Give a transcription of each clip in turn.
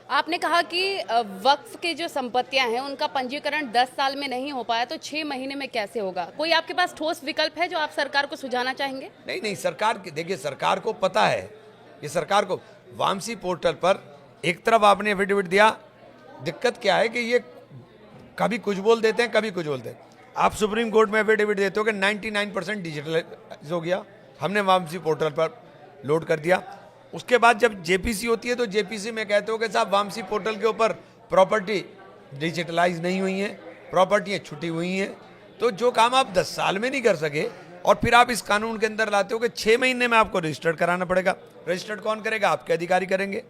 आपने कहा कि वक्फ के जो संपत्तियां हैं उनका पंजीकरण 10 साल में नहीं हो पाया तो 6 महीने में कैसे होगा? कोई आपके पास ठोस विकल्प है जो आप सरकार को सुझाना चाहेंगे? नहीं नहीं, सरकार की देखिए, सरकार को पता है, ये सरकार को वामसी पोर्टल पर एक तरफ आपने एफिडेविट दिया, दिक्कत क्या है कि ये कभी कुछ बोल देते हैं, कभी कुछ बोलते हैं। आप सुप्रीम कोर्ट में एफिडेविट देते हो कि 99% डिजिटलाइज हो गया, हमने वामसी पोर्टल पर लोड कर दिया। उसके बाद जब जेपीसी होती है तो जेपीसी में कहते हो कि साहब वामसी पोर्टल के ऊपर प्रॉपर्टी डिजिटलाइज नहीं हुई है, प्रॉपर्टियाँ छुटी हुई हैं। तो जो काम आप 10 साल में नहीं कर सके और फिर आप इस कानून के अंदर लाते हो कि 6 महीने में आपको रजिस्टर्ड कराना पड़ेगा। रजिस्टर्ड कौन करेगा? आपके अधिकारी करेंगे।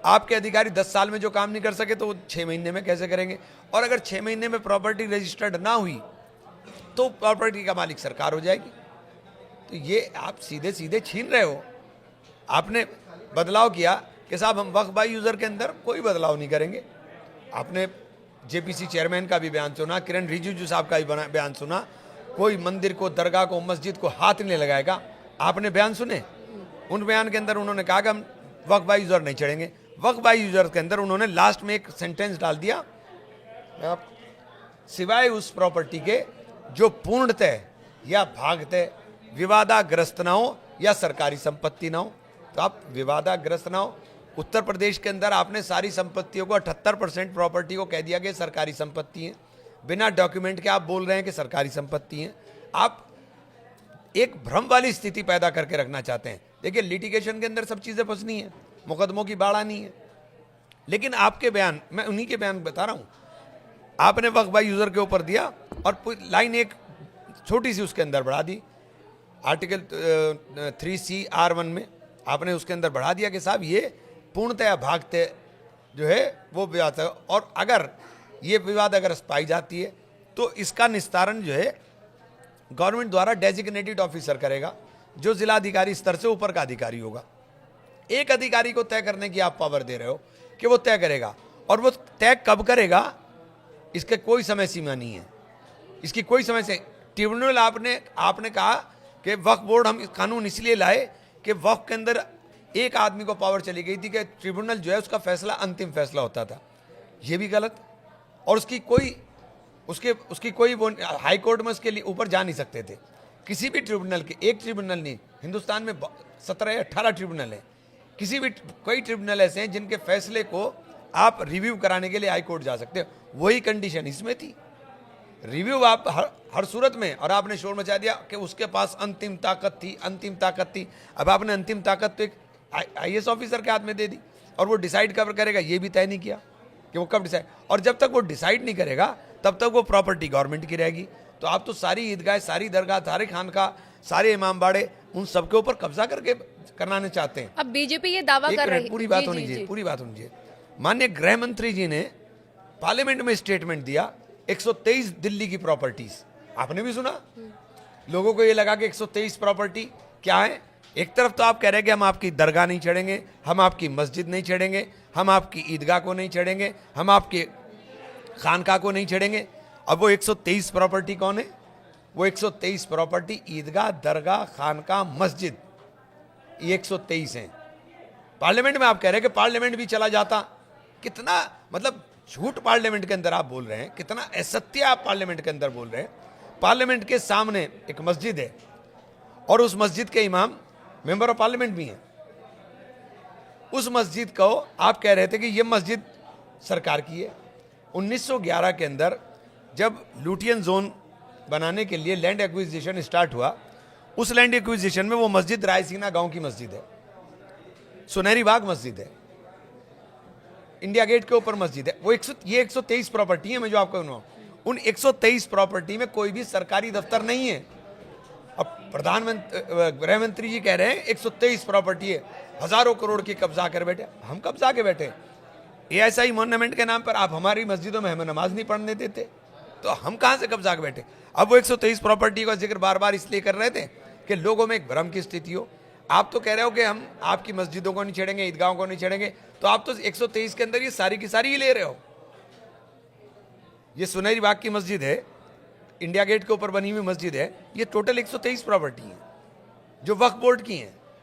आपके अधिकारी 10 साल में जो काम नहीं कर सके तो वो 6 महीने में कैसे करेंगे? और अगर 6 महीने में प्रॉपर्टी रजिस्टर्ड ना हुई तो प्रॉपर्टी का मालिक सरकार हो जाएगी। तो ये आप सीधे सीधे छीन रहे हो। आपने बदलाव किया कि साहब हम वक्फ बाई यूज़र के अंदर कोई बदलाव नहीं करेंगे। आपने जेपीसी चेयरमैन का भी बयान सुना, किरण रिजिजू साहब का भी बयान सुना, कोई मंदिर को, दरगाह को, मस्जिद को हाथ नहीं लगाएगा। आपने बयान सुने? उन बयान के अंदर उन्होंने कहा कि हम वक्फ बाई यूज़र नहीं चढ़ेंगे। वक्फ बाई यूज़र के अंदर उन्होंने लास्ट में एक सेंटेंस डाल दिया, आप सिवाय उस प्रॉपर्टी के जो पूर्णतः या भागतः विवादाग्रस्त ना हो या सरकारी संपत्ति ना हो। तो आप विवादाग्रस्त ना हो। उत्तर प्रदेश के अंदर आपने सारी संपत्तियों को 78% प्रॉपर्टी को कह दिया कि सरकारी संपत्ति है। बिना डॉक्यूमेंट के आप बोल रहे हैं कि सरकारी संपत्ति है। आप एक भ्रम वाली स्थिति पैदा करके रखना चाहते हैं। देखिए, लिटिगेशन के अंदर सब चीज़ें फंसनी है, मुकदमों की बाढ़ आनी है। लेकिन आपके बयान, मैं उन्हीं के बयान बता रहा हूँ, आपने वक्फ बाई यूज़र के ऊपर दिया और लाइन एक छोटी सी उसके अंदर बढ़ा दी, आर्टिकल 3CR1 में आपने उसके अंदर बढ़ा दिया कि साहब ये पूर्णतया भागतः जो है वो विवाद है, और अगर ये विवाद अगर पाई जाती है तो इसका निस्तारण जो है गवर्नमेंट द्वारा डेजिग्नेटेड ऑफिसर करेगा, जो जिलाधिकारी स्तर से ऊपर का अधिकारी होगा। एक अधिकारी को तय करने की आप पावर दे रहे हो कि वो तय करेगा, और वो तय कब करेगा इसके कोई समय सीमा नहीं है, इसकी कोई समय से ट्रिब्यूनल आपने कहा कि वक्फ बोर्ड हम कानून इसलिए लाए कि वक्फ के अंदर एक आदमी को पावर चली गई थी कि ट्रिब्यूनल जो है उसका फैसला अंतिम फैसला होता था। ये भी गलत, और उसकी कोई वो हाई कोर्ट में उसके लिए ऊपर जा नहीं सकते थे किसी भी ट्रिब्यूनल के। एक ट्रिब्यूनल नहीं, हिंदुस्तान में 17 या 18 ट्रिब्यूनल हैं। किसी भी कई ट्रिब्यूनल ऐसे हैं जिनके फैसले को आप रिव्यू कराने के लिए हाई कोर्ट जा सकते हो। वही कंडीशन इसमें थी, रिव्यू आप हर सूरत में, और आपने शोर मचा दिया कि उसके पास अंतिम ताकत थी। अब आपने अंतिम ताकत तो एक IAS ऑफिसर के हाथ में दे दी, और वो डिसाइड कब करेगा ये भी तय नहीं किया कि वो कब डिसाइड, और जब तक वो डिसाइड नहीं करेगा तब तक वो प्रॉपर्टी गवर्नमेंट की रहेगी। तो आप तो सारी ईदगाह, सारी दरगाह, सारे खानका, सारे इमाम बाड़े, उन सबके ऊपर कब्जा करके कराने चाहते हैं। अब बीजेपी ये दावा कर रही है, पूरी बात होनी चाहिए। माननीय गृह मंत्री जी ने पार्लियामेंट में स्टेटमेंट दिया, 123 दिल्ली की प्रॉपर्टीज, आपने भी सुना। लोगों को ये लगा कि 123 प्रॉपर्टी क्या है। एक तरफ तो आप कह रहे हैं कि हम आपकी दरगाह नहीं छेड़ेंगे, हम आपकी मस्जिद नहीं छेड़ेंगे, हम आपकी ईदगाह को नहीं छेड़ेंगे, हम आपके खानका को नहीं छेड़ेंगे। अब वो 123 प्रॉपर्टी कौन है? वो 123 प्रॉपर्टी ईदगाह, दरगाह, खानका, मस्जिद, ये 123 हैं। पार्लियामेंट में आप कह रहे हैं कि पार्लियामेंट भी चला जाता। कितना मतलब झूठ पार्लियामेंट के अंदर आप बोल रहे हैं, कितना असत्य आप पार्लियामेंट के अंदर बोल रहे हैं। पार्लियामेंट के सामने एक मस्जिद है, और उस मस्जिद के इमाम मेंबर ऑफ पार्लियामेंट भी हैं। उस मस्जिद को आप कह रहे थे कि ये मस्जिद सरकार की है। 1911 के अंदर जब लुटियन जोन बनाने के लिए लैंड एक्विजिशन स्टार्ट हुआ, उस लैंड एक्विजिशन में वो मस्जिद रायसीना गांव की मस्जिद है, सुनहरी बाग मस्जिद है, इंडिया गेट के ऊपर मस्जिद है। वो ये 123 प्रॉपर्टी है। मैं जो आपको बताऊं, उन 123 प्रॉपर्टी में कोई भी सरकारी दफ्तर नहीं है। अब प्रधानमंत्री, गृह मंत्री जी कह रहे हैं 123 प्रॉपर्टी है, हजारों करोड़ की कब्जा कर बैठे। हम कब्जा के बैठे? ASI मॉन्यूमेंट के नाम पर आप हमारी मस्जिदों में हमें नमाज नहीं पढ़ने देते, तो हम कहां से कब्जा के बैठे? अब वो 123 प्रॉपर्टी का जिक्र बार बार इसलिए कर रहे थे कि लोगों में एक भ्रम की स्थिति हो। आप तो कह रहे हो कि हम आपकी मस्जिदों को नहीं छेड़ेंगे, ईदगाहों को नहीं छेड़ेंगे, तो आप तो 123 के अंदर ये सारी की सारी ही ले रहे हो। ये सुनहरी बाग की मस्जिद है, इंडिया गेट के ऊपर बनी हुई मस्जिद है, ये टोटल 123 प्रॉपर्टी है जो वक्फ बोर्ड की हैं।